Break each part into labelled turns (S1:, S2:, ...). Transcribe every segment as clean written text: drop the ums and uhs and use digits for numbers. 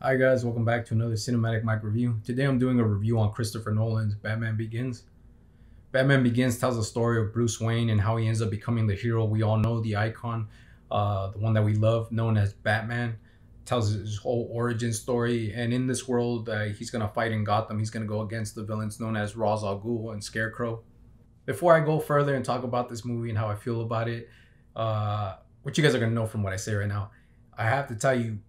S1: Hi guys, welcome back to another Cinematic Mike review. Today I'm doing a review on Christopher Nolan's Batman Begins. Batman Begins tells the story of Bruce Wayne and how he ends up becoming the hero we all know, the icon, the one that we love, known as Batman. Tells his whole origin story, and in this world, he's gonna fight in Gotham. He's gonna go against the villains known as Ra's al Ghul and Scarecrow. Before I go further and talk about this movie and how I feel about it, what you guys are gonna know from what I say right now, I have to tell you,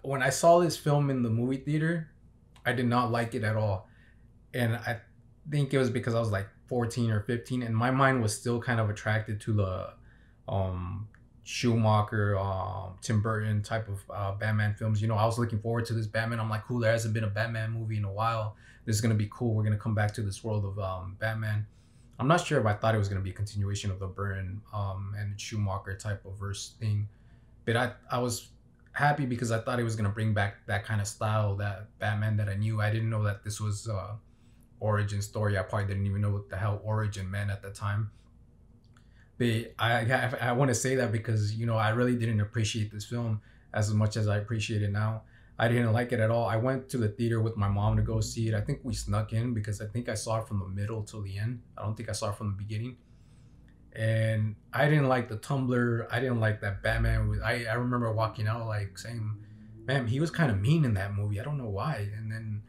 S1: when I saw this film in the movie theater, I did not like it at all. And I think it was because I was like 14 or 15 and my mind was still kind of attracted to the um Schumacher, Tim Burton type of Batman films. I was looking forward to this Batman. I'm like, cool, there hasn't been a Batman movie in a while. This is gonna be cool. We're gonna come back to this world of Batman. I'm not sure if I thought it was gonna be a continuation of the Burton and Schumacher type of verse thing, but I was happy because I thought it was gonna bring back that kind of style, that Batman that I knew. I didn't know that this was origin story. I probably didn't even know what the hell origin meant at the time. But I want to say that because I really didn't appreciate this film as much as I appreciate it now. I didn't like it at all. I went to the theater with my mom to go see it. I think we snuck in because I think I saw it from the middle till the end. I don't think I saw it from the beginning. And I didn't like the Tumblr. I didn't like that Batman. I remember walking out like saying, "Man, he was kind of mean in that movie. I don't know why." And then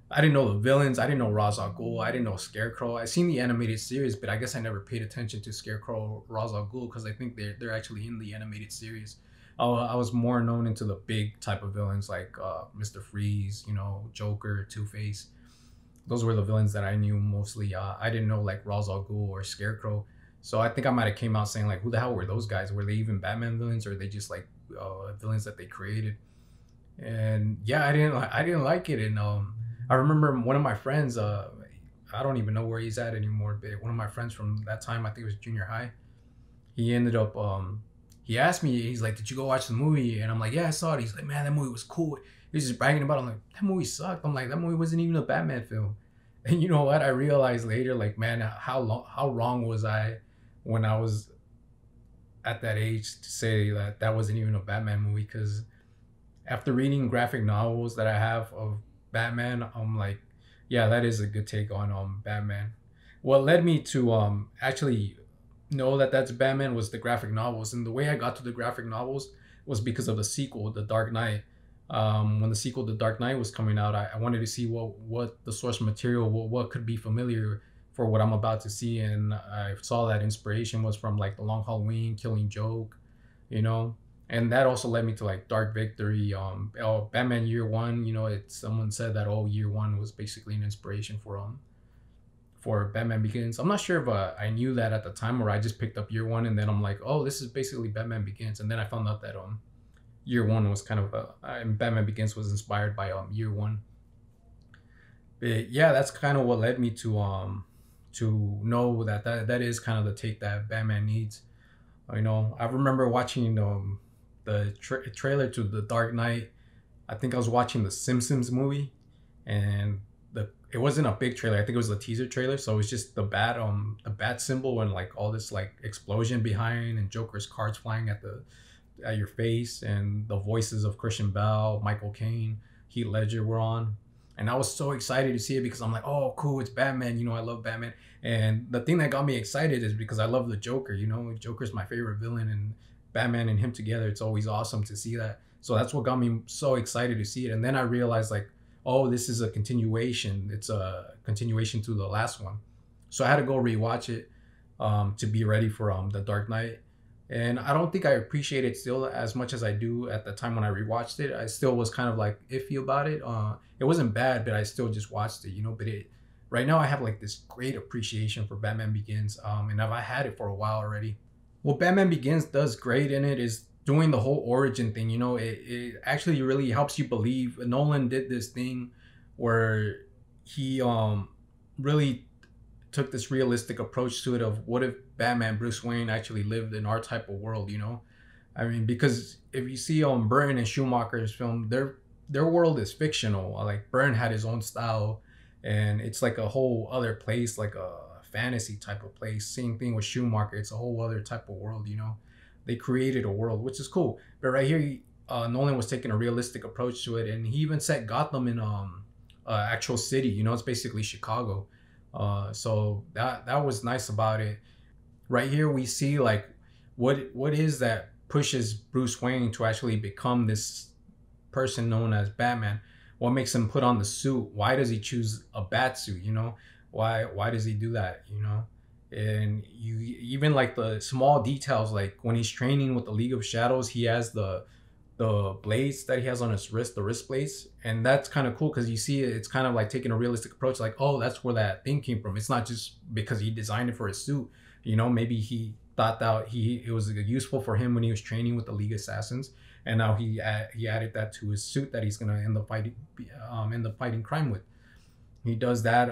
S1: I didn't know the villains. I didn't know Ra's al Ghul. I didn't know Scarecrow. I seen the animated series, but I guess I never paid attention to Scarecrow, Ra's al Ghul, because I think they're actually in the animated series. I was more known into the big type of villains like Mr. Freeze, Joker, Two Face. Those were the villains that I knew mostly. I didn't know like Ra's al Ghul or Scarecrow. So I think I might have came out saying like, who the hell were those guys? Were they even Batman villains, or are they just like villains that they created? And yeah, I didn't like it. And I remember one of my friends. I don't even know where he's at anymore, but one of my friends from that time, I think it was junior high. He ended up he asked me, he's like, "Did you go watch the movie?" And I'm like, "Yeah, I saw it." He's like, "Man, that movie was cool." He's just bragging about it. I'm like, "That movie sucked." I'm like, "That movie wasn't even a Batman film." And you know what? I realized later, like, man, how wrong was I when I was at that age to say that that wasn't even a Batman movie? Because after reading graphic novels that I have of Batman, I'm like, yeah, that is a good take on Batman. What led me to actually know that that's Batman was the graphic novels, and the way I got to the graphic novels was because of the sequel, The Dark Knight. When the sequel, The Dark Knight, was coming out, I wanted to see what the source material, what could be familiar for what I'm about to see, and I saw that inspiration was from like The Long Halloween, Killing Joke, you know, and that also led me to like Dark Victory, Batman Year One. It's someone said that Year One was basically an inspiration for Batman Begins. I'm not sure if I knew that at the time or I just picked up Year One and then I'm like, oh, this is basically Batman Begins, and then I found out that Year One was kind of and Batman Begins was inspired by Year One. But yeah, that's kind of what led me to know that is kind of the take that Batman needs. I remember watching the trailer to The Dark Knight. I think I was watching the Simpsons movie, and it wasn't a big trailer. I think it was a teaser trailer, so it was just the bat symbol and like all this like explosion behind and Joker's cards flying at your face, and the voices of Christian Bale, Michael Caine, Heath Ledger were on. And I was so excited to see it because I'm like, oh, cool, it's Batman. I love Batman. And the thing that got me excited is because I love the Joker. Joker's my favorite villain, and Batman and him together, it's always awesome to see that. So that's what got me so excited to see it. And then I realized, like, oh, this is a continuation. It's a continuation to the last one. So I had to go rewatch it to be ready for The Dark Knight. And I don't think I appreciate it still as much as I do at the time when I rewatched it. I still was kind of like iffy about it. It wasn't bad, but I still just watched it, But right now I have like this great appreciation for Batman Begins, and I had it for a while already. What Batman Begins does great in it is doing the whole origin thing. It actually really helps you believe. Nolan did this thing where he really took this realistic approach to it of what if Batman, Bruce Wayne, actually lived in our type of world. I mean, because if you see Burton and Schumacher's film, their world is fictional. Like Burton had his own style, and it's like a whole other place, like a fantasy type of place. Same thing with Schumacher, it's a whole other type of world. They created a world, which is cool. But right here, Nolan was taking a realistic approach to it, and he even set Gotham in actual city. You know, it's basically Chicago. So that was nice about it. Right here, we see like what is that pushes Bruce Wayne to actually become this person known as Batman. What makes him put on the suit? Why does he choose a bat suit? You know, why does he do that? You know, and you even like the small details, like when he's training with the League of Shadows, he has the blades that he has on his wrist, the wrist blades, and that's kind of cool because you see it's kind of like taking a realistic approach, like, oh, that's where that thing came from. It's not just because he designed it for his suit. You know, maybe he thought that it was useful for him when he was training with the League of Assassins, and now he added that to his suit that he's gonna end up fighting crime with. He does that.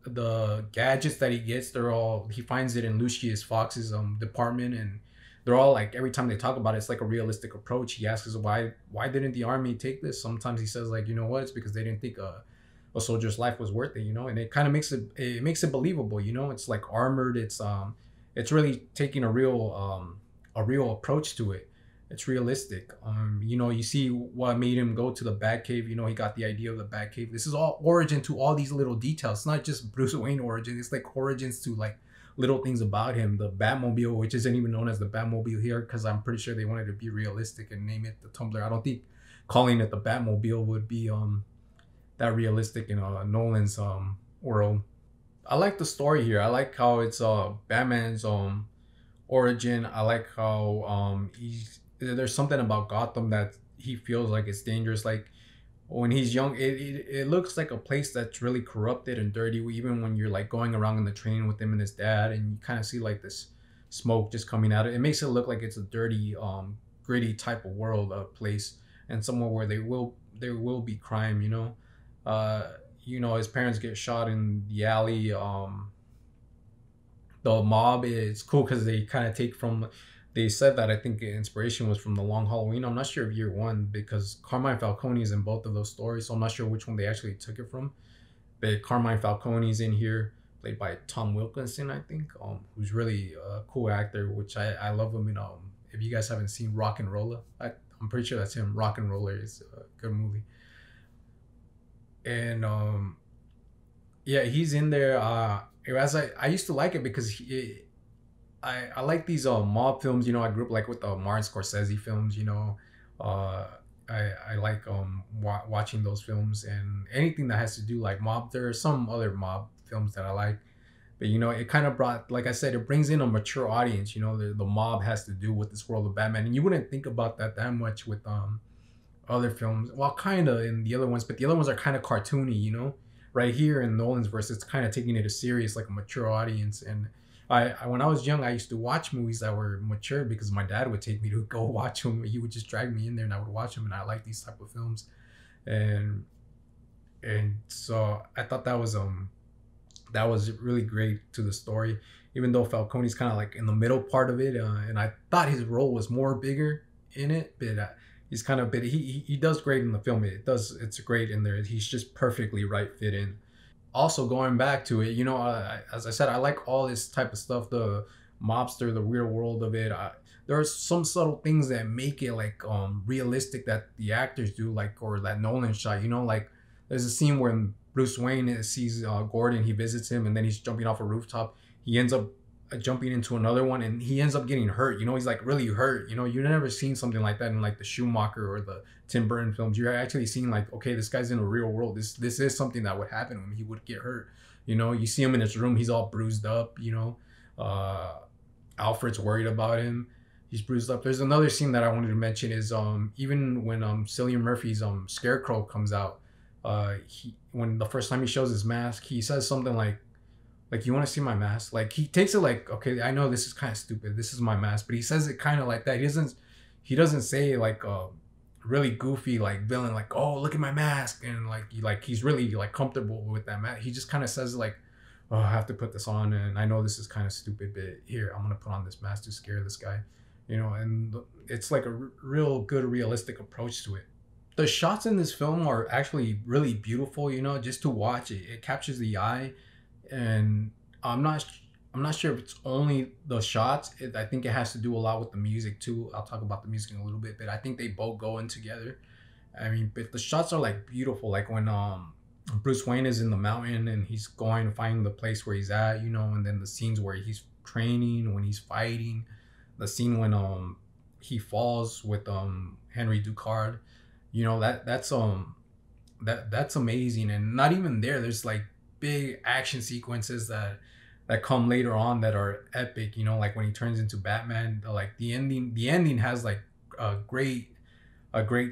S1: The gadgets that he gets, they're all, he finds it in Lucius Fox's department, and they're all like, every time they talk about it, it's like a realistic approach. He asks us why didn't the army take this? Sometimes he says like, you know what, it's because they didn't think a soldier's life was worth it, you know, and it kind of makes it believable, you know. It's like armored. It's really taking a real approach to it. It's realistic. You know, you see what made him go to the Batcave. You know, he got the idea of the Batcave. This is all origin to all these little details. It's not just Bruce Wayne origin. It's like origins to like little things about him. The Batmobile, which isn't even known as the Batmobile here, because I'm pretty sure they wanted to be realistic and name it the Tumbler. I don't think calling it the Batmobile would be that realistic in Nolan's world. I like the story here. I like how it's Batman's origin. I like how there's something about Gotham that he feels like it's dangerous. Like when he's young, it looks like a place that's really corrupted and dirty. Even when you're like going around in the train with him and his dad, and you kind of see like this smoke just coming out of it, it makes it look like it's a dirty, gritty type of world, place, and somewhere where there will be crime. You know, his parents get shot in the alley. The mob is cool because they kind of take from. They said that I think inspiration was from The Long Halloween. I'm not sure of year one because Carmine Falcone is in both of those stories, so I'm not sure which one they actually took it from. But Carmine Falcone is in here, played by Tom Wilkinson, I think, who's really a cool actor, which I love him in. If you guys haven't seen Rock and Roller, I'm pretty sure that's him. Rock and Roller is a good movie. And yeah, he's in there. As I used to like it because I like these mob films. You know, I grew up like with the Martin Scorsese films. You know, uh, I like watching those films, and anything that has to do like mob. There are some other mob films that I like, but you know, it kind of brought, like I said, it brings in a mature audience. You know, the mob has to do with this world of Batman, and you wouldn't think about that much with other films. Well, kind of in the other ones, but the other ones are kind of cartoony. You know, right here in Nolan's verse, it's kind of taking it as serious, like a mature audience. And I when I was young, I used to watch movies that were mature because my dad would take me to go watch them. He would just drag me in there, and I would watch them, and I like these type of films. And so I thought that was really great to the story, even though Falcone's kind of like in the middle part of it, and I thought his role was more bigger in it, but he's kind of, but he does great in the film. It's great in there. He's just perfectly right fit in. Also, going back to it, you know, as I said, I like all this type of stuff, the mobster, the real world of it. There are some subtle things that make it like realistic that the actors do, like, or that Nolan shot. You know, like there's a scene where Bruce Wayne sees Gordon, he visits him, and then he's jumping off a rooftop. He ends up jumping into another one, and he ends up getting hurt. You know, he's like really hurt. You know, you've never seen something like that in like the Schumacher or the Tim Burton films. You're actually seeing like, okay, this guy's in the real world. This is something that would happen when he would get hurt. You know, you see him in his room, he's all bruised up. You know, Alfred's worried about him. He's bruised up. There's another scene that I wanted to mention is even when Cillian Murphy's Scarecrow comes out, when the first time he shows his mask, he says something like, you want to see my mask? Like, he takes it like, okay, I know this is kind of stupid, this is my mask, but he says it kind of like that. He doesn't say like really goofy like villain, like, oh, look at my mask, and he's really like comfortable with that mask. He just kind of says like, oh, I have to put this on, and I know this is kind of stupid, but here, I'm gonna put on this mask to scare this guy. You know, and it's like a real good realistic approach to it. The shots in this film are actually really beautiful. You know, just to watch it, it captures the eye. And I'm not I'm not sure if it's only the shots. I think it has to do a lot with the music too. I'll talk about the music in a little bit, but I think they both go in together. I mean, but the shots are like beautiful. Like when Bruce Wayne is in the mountain and he's going to find the place where he's at, you know, and then the scenes where he's training, when he's fighting, the scene when he falls with Henry Ducard, you know, that's amazing. And not even there, there's like big action sequences that come later on that are epic, you know, like when he turns into Batman, like the ending has like a great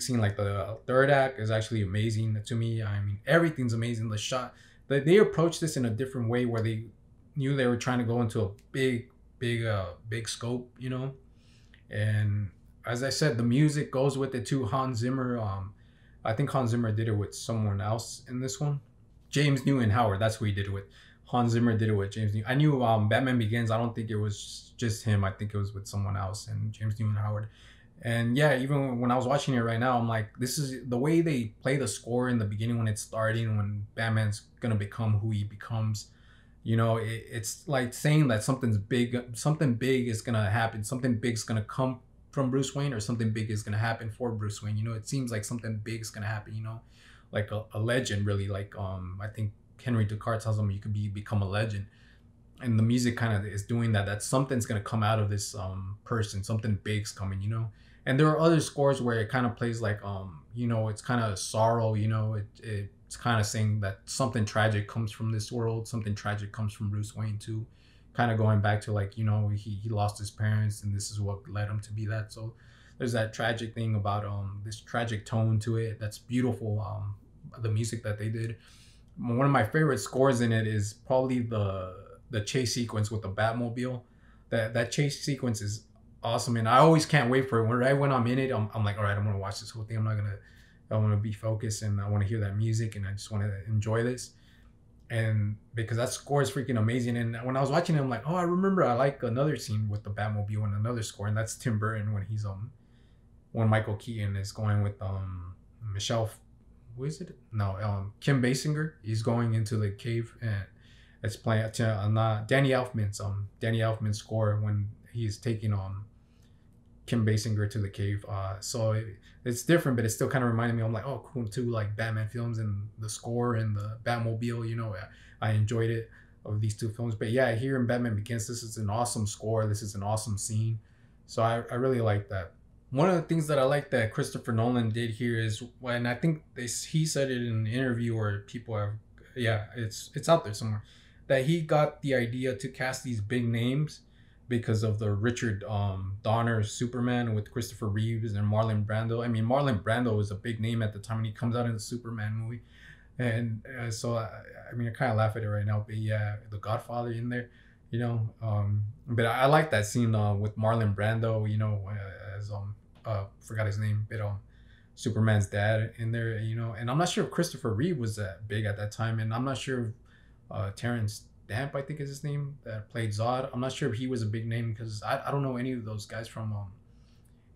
S1: scene. Like the third act is actually amazing to me. I mean, everything's amazing. The shot, they approached this in a different way where they knew they were trying to go into a big scope, you know. And as I said, the music goes with it too. Hans Zimmer, I think Hans Zimmer did it with someone else in this one. James Newton Howard, that's who he did it with. Hans Zimmer did it with James Newton. I knew Batman Begins. I don't think it was just him. I think it was with someone else and James Newton Howard. And yeah, even when I was watching it right now, I'm like, this is the way they play the score in the beginning when it's starting, when Batman's gonna become who he becomes. You know, it's like saying that something big is gonna happen, something big's gonna come from Bruce Wayne, or something big is gonna happen for Bruce Wayne. You know, it seems like something big's gonna happen. You know, like a legend, really. Like I think Henry Ducard tells him you could become a legend, and the music kind of is doing that. That something's gonna come out of this person, something big's coming. You know, and there are other scores where it kind of plays like you know, it's kind of sorrow. You know, it's kind of saying that something tragic comes from this world, something tragic comes from Bruce Wayne too, kind of going back to like, you know, he lost his parents and this is what led him to be that. So there's that tragic thing about this tragic tone to it that's beautiful. The music that they did, one of my favorite scores in it is probably the chase sequence with the Batmobile. That chase sequence is awesome, and I always can't wait for it. When I'm in it, I'm like, all right, I'm gonna watch this whole thing. I want to be focused, and I want to hear that music, and I just want to enjoy this. And because that score is freaking amazing. And when I was watching it, I'm like, oh, I remember I like another scene with the Batmobile and another score, and that's Tim Burton when he's when Michael Keaton is going with Michelle, who is it? No, Kim Basinger. He's going into the cave, and it's playing Danny Elfman's score when he's taking Kim Basinger to the cave. So it's different, but it still kind of reminded me. I'm like, oh, cool too, like Batman films and the score and the Batmobile. You know, I enjoyed it of these two films. But yeah, here in Batman Begins, this is an awesome score. This is an awesome scene. So I really like that. One of the things that I like that Christopher Nolan did here is when I think he said it in an interview, or people have, yeah, it's out there somewhere, that he got the idea to cast these big names because of the Richard Donner Superman with Christopher Reeves and Marlon Brando. I mean, Marlon Brando was a big name at the time when he comes out in the Superman movie. And so, I mean, I kind of laugh at it right now, but yeah, the Godfather in there, you know. But I like that scene with Marlon Brando, you know, as forgot his name, but Superman's dad in there, you know. And I'm not sure if Christopher Reeve was that big at that time, and I'm not sure if Terrence Stamp, I think is his name, that played Zod. I'm not sure if he was a big name because I don't know any of those guys from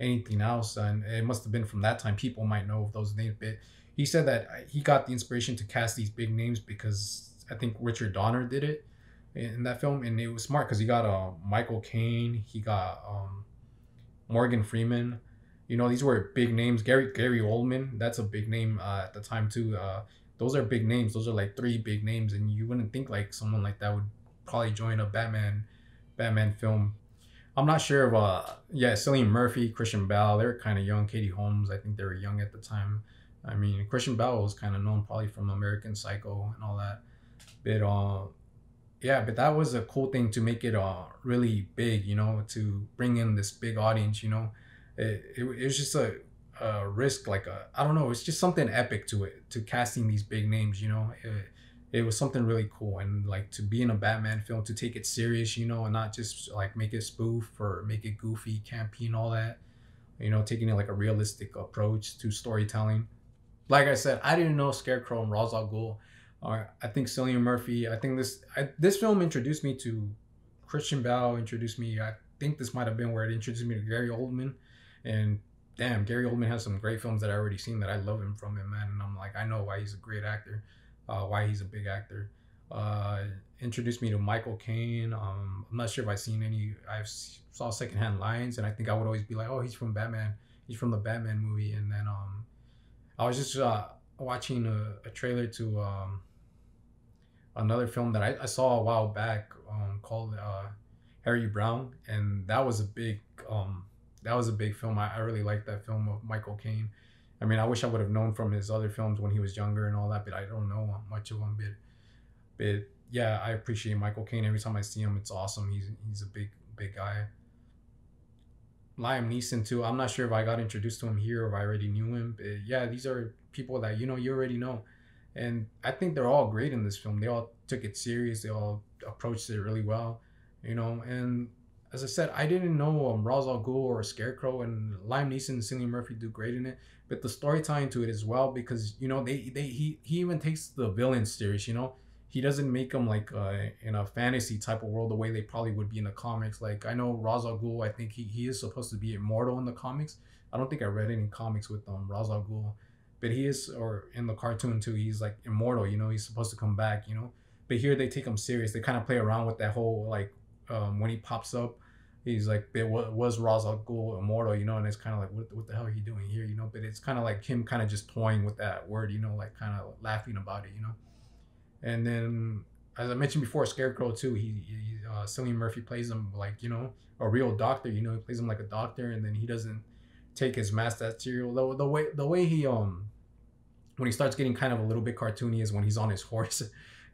S1: anything else, and it must have been from that time. People might know of those names, but he said that he got the inspiration to cast these big names because I think Richard Donner did it in that film, and it was smart because he got Michael Caine, he got Morgan Freeman. You know, these were big names. Gary Oldman, that's a big name at the time too. Those are big names. Those are like three big names, and you wouldn't think like someone like that would probably join a Batman film. I'm not sure if Cillian Murphy, Christian Bale, they were kind of young. Katie Holmes, I think they were young at the time. I mean, Christian Bale was kind of known probably from American Psycho and all that. But yeah, but that was a cool thing to make it really big, you know, to bring in this big audience, you know. It was just a risk, like I don't know, it's just something epic to it, to casting these big names, you know. It was something really cool, and like to be in a Batman film, to take it serious, you know, and not just like make it spoof or make it goofy, campy and all that, you know, taking it like a realistic approach to storytelling. Like I said, I didn't know Scarecrow and Ra's al Ghul. I think Cillian Murphy, I think this film introduced me to Christian Bale, introduced me, I think this might have been where it introduced me to Gary Oldman. And damn, Gary Oldman has some great films that I already seen that I love him from him, man. And I'm like, I know why he's a great actor, why he's a big actor. Uh, Introduced me to Michael Caine. I'm not sure if I've seen any. Saw Secondhand Lines, and I think I would always be like, oh, he's from Batman. He's from the Batman movie. And then I was just watching a trailer to another film that I saw a while back called Harry Brown, and um, that was a big film. I really liked that film of Michael Caine. I mean, I wish I would have known from his other films when he was younger and all that, but I don't know much of him. But yeah, I appreciate Michael Caine. Every time I see him, it's awesome. He's a big guy. Liam Neeson too. I'm not sure if I got introduced to him here or if I already knew him. But yeah, these are people that you already know, and I think they're all great in this film. They all took it serious. They all approached it really well, And as I said, I didn't know Ra's al Ghul or Scarecrow, and Liam Neeson and Cillian Murphy do great in it. But the storytelling to it as well, because he even takes the villains serious. He doesn't make them like in a fantasy type of world the way they probably would be in the comics. Like I know Ra's al Ghul, I think he is supposed to be immortal in the comics. I don't think I read any comics with Ra's al Ghul, but he is, or in the cartoon too, he's like immortal. He's supposed to come back. But here they take him serious. They kind of play around with that whole like when he pops up, he's like, was Ra's al Ghul immortal? And it's kind of like what the hell are you doing here? But it's kind of like him kind of just toying with that word. Like kind of laughing about it. And then, as I mentioned before, Scarecrow too. Cillian Murphy plays him like a real doctor. He plays him like a doctor, and then he doesn't take his mask that serial. The way he when he starts getting kind of a little bit cartoony is when he's on his horse,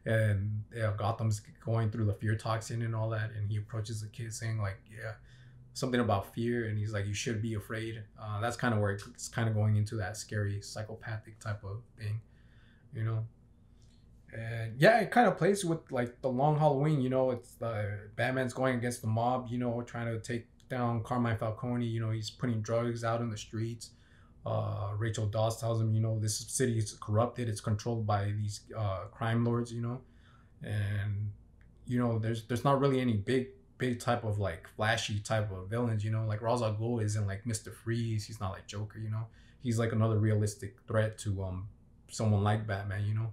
S1: and Gotham's going through the fear toxin and all that, and he approaches the kid saying like, yeah, something about fear, and he's like, you should be afraid. That's kind of where it's kind of going into that scary psychopathic type of thing, you know. And yeah, it kind of plays with like the Long Halloween. It's Batman's going against the mob. Trying to take down Carmine Falcone. He's putting drugs out in the streets. Rachel Dawes tells him, this city is corrupted. It's controlled by these crime lords. And there's not really any big type of like flashy type of villains. Like Ra's al Ghul isn't like Mr. Freeze. He's not like Joker. He's like another realistic threat to someone like Batman.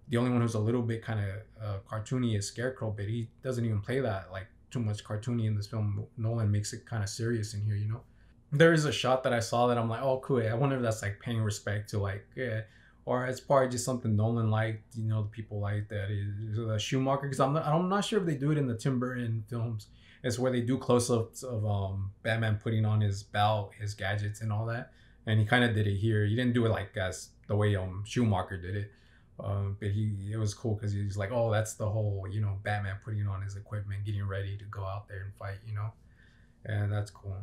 S1: The only one who's a little bit kind of cartoony is Scarecrow, but he doesn't even play that like too much cartoony in this film. Nolan makes it kind of serious in here. There is a shot that I saw that I'm like, oh cool. I wonder if that's like paying respect to like, yeah, or it's probably just something Nolan liked. The people like that is Schumacher, because I'm not sure if they do it in the Tim Burton films. It's where they do close-ups of Batman putting on his belt, his gadgets, and all that. And he kind of did it here. He didn't do it like as the way Schumacher did it. But it was cool because he's like, oh, that's the whole, Batman putting on his equipment, getting ready to go out there and fight, and that's cool.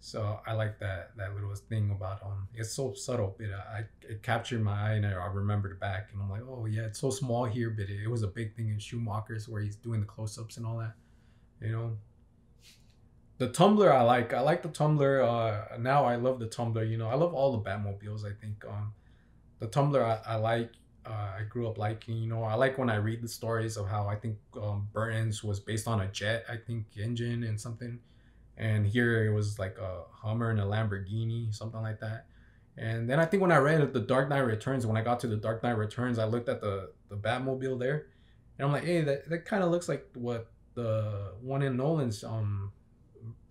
S1: So I like that little thing about it's so subtle, but it captured my eye, and I remembered it back, and I'm like, oh yeah, it's so small here, but it was a big thing in Schumacher's where he's doing the close-ups and all that, The Tumbler I like the Tumbler. Now I love the Tumbler. I love all the Batmobiles. I think the Tumbler I like. I grew up liking. I like when I read the stories of how I think Burton's was based on a jet, I think, engine and something. And here it was like a Hummer and a Lamborghini, something like that. And then I think when I read The Dark Knight Returns, when I got to The Dark Knight Returns, I looked at the Batmobile there. And I'm like, hey, that kind of looks like what the one in Nolan's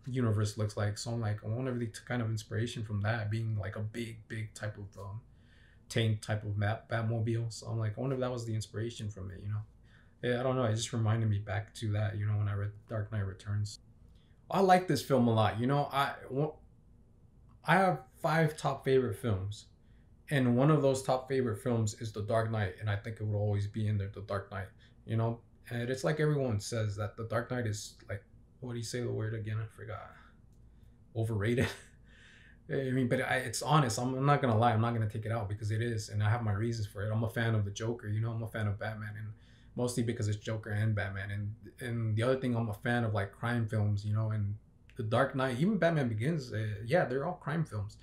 S1: universe looks like. So I'm like, I wonder if they took kind of inspiration from that, being like a big type of tank type of Batmobile. So I'm like, I wonder if that was the inspiration from it, Yeah, I don't know. It just reminded me back to that, when I read Dark Knight Returns. I like this film a lot. I have 5 top favorite films, and one of those top favorite films is The Dark Knight, and I think it would always be in there, The Dark Knight. And it's like everyone says that The Dark Knight is like, what do you say the word again? I forgot. Overrated. I mean, but it's honest. I'm not gonna lie. I'm not gonna take it out because it is, and I have my reasons for it. I'm a fan of the Joker. I'm a fan of Batman, and mostly because it's Joker and Batman. And the other thing, I'm a fan of like crime films. And The Dark Knight, even Batman Begins. Yeah, they're all crime films.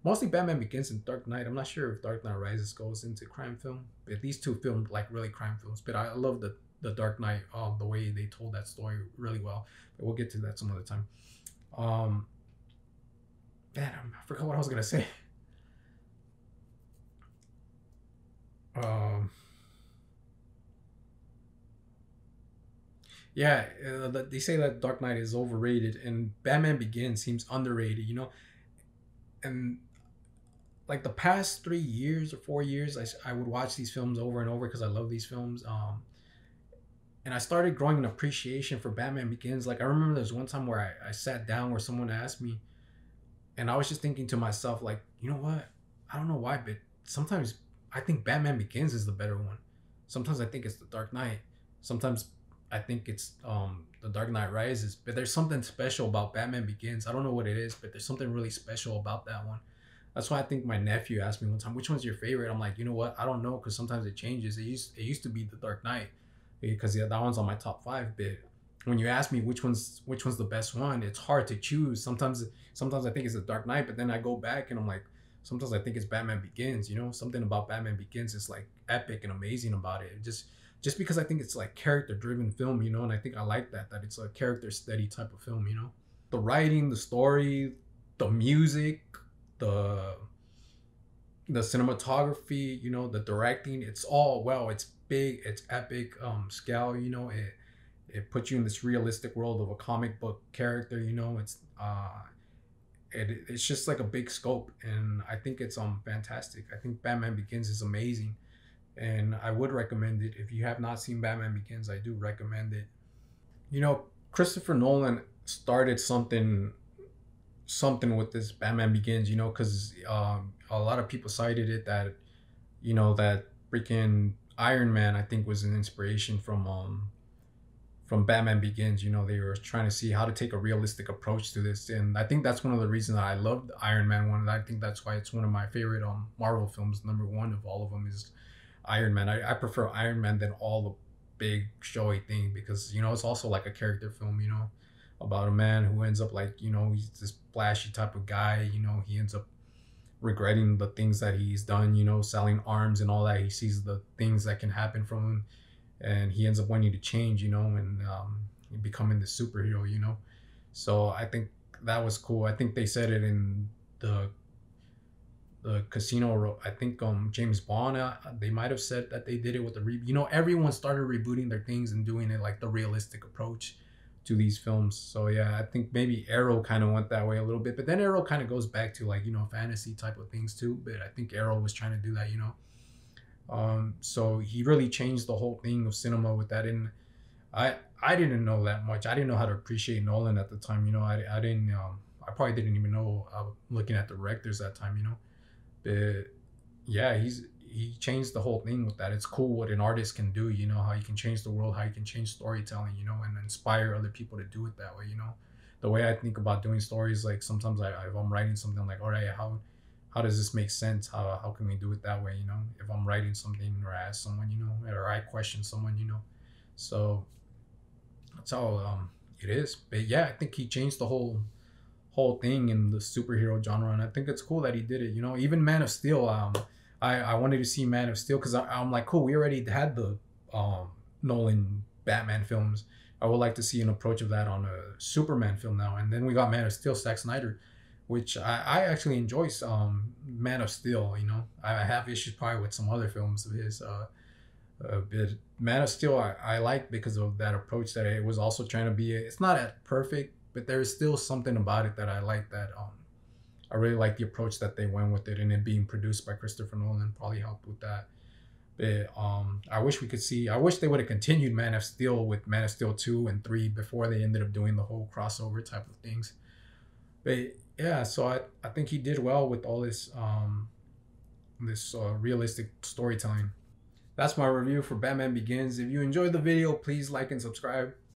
S1: Mostly Batman Begins and Dark Knight. I'm not sure if Dark Knight Rises goes into crime film, but these two films like really crime films. But I love the Dark Knight. The way they told that story really well. But we'll get to that some other time. Man, I forgot what I was gonna say. Um, Yeah, they say that Dark Knight is overrated and Batman Begins seems underrated, you know. And like the past 3 years or 4 years, I would watch these films over and over because I love these films. And I started growing an appreciation for Batman Begins. Like I remember there was one time where I sat down where someone asked me, and I was just thinking to myself, like, you know what? I don't know why, but sometimes I think Batman Begins is the better one. Sometimes I think it's The Dark Knight. Sometimes I think it's The Dark Knight Rises. But there's something special about Batman Begins. I don't know what it is, but there's something really special about that one. That's why I think my nephew asked me one time, which one's your favorite? I'm like, you know what? I don't know because sometimes it changes. It used to be The Dark Knight because yeah, that one's on my top five. But when you ask me which one's the best one, it's hard to choose. Sometimes I think it's The Dark Knight, but then I go back and I'm like, sometimes I think it's Batman Begins. You know, something about Batman Begins is like epic and amazing about it. Just because I think it's like character driven film, you know, and I think I like that it's a character steady type of film, you know. The writing, the story, the music, the cinematography, you know, the directing, it's all well, it's big, it's epic scale, you know, it puts you in this realistic world of a comic book character, you know, it's just like a big scope and I think it's fantastic. I think Batman Begins is amazing and I would recommend it. If you have not seen Batman Begins, I do recommend it. You know, Christopher Nolan started something with this Batman Begins, you know, because a lot of people cited it that, you know, that freaking Iron Man, I think, was an inspiration from Batman Begins. You know, they were trying to see how to take a realistic approach to this, and I think that's one of the reasons that I loved Iron Man one. And I think that's why it's one of my favorite Marvel films. Number one of all of them is Iron Man. I prefer Iron Man than all the big showy thing because you know it's also like a character film. You know, about a man who ends up like, you know, he's this flashy type of guy. You know, he ends up regretting the things that he's done, you know, selling arms and all that. He sees the things that can happen from him and he ends up wanting to change, you know, and becoming the superhero, you know. So I think that was cool. I think they said it in the Casino. I think James Bond. They might have said that they did it with the you know, everyone started rebooting their things and doing it like the realistic approach to these films. So yeah, I think maybe Arrow kind of went that way a little bit, but then Arrow kind of goes back to like, you know, fantasy type of things too. But I think Arrow was trying to do that, you know. So he really changed the whole thing of cinema with that. And I didn't know that much. I didn't know how to appreciate Nolan at the time. You know, I didn't. I probably didn't even know. Looking at the directors that time, you know. But yeah, he changed the whole thing with that. It's cool what an artist can do. You know how you can change the world, how you can change storytelling. You know, and inspire other people to do it that way. You know, the way I think about doing stories, like sometimes if I'm writing something, I'm like, all right, how does this make sense? How can we do it that way? You know, if I'm writing something or I ask someone, you know, or I question someone, you know. So that's how it is. But yeah, I think he changed the whole thing in the superhero genre, and I think it's cool that he did it. You know, even Man of Steel. I wanted to see Man of Steel because I'm like, cool. We already had the Nolan Batman films. I would like to see an approach of that on a Superman film now, and then we got Man of Steel, Zack Snyder, which I actually enjoy. Man of Steel. You know, I have issues probably with some other films of his. But Man of Steel, I like because of that approach that it was also trying to be. It's not as perfect, but there's still something about it that I like. That I really like the approach that they went with it, and it being produced by Christopher Nolan probably helped with that. But I wish we could see. I wish they would have continued Man of Steel with Man of Steel 2 and 3 before they ended up doing the whole crossover type of things. But yeah, so I think he did well with all this realistic storytelling. That's my review for Batman Begins. If you enjoyed the video, please like and subscribe.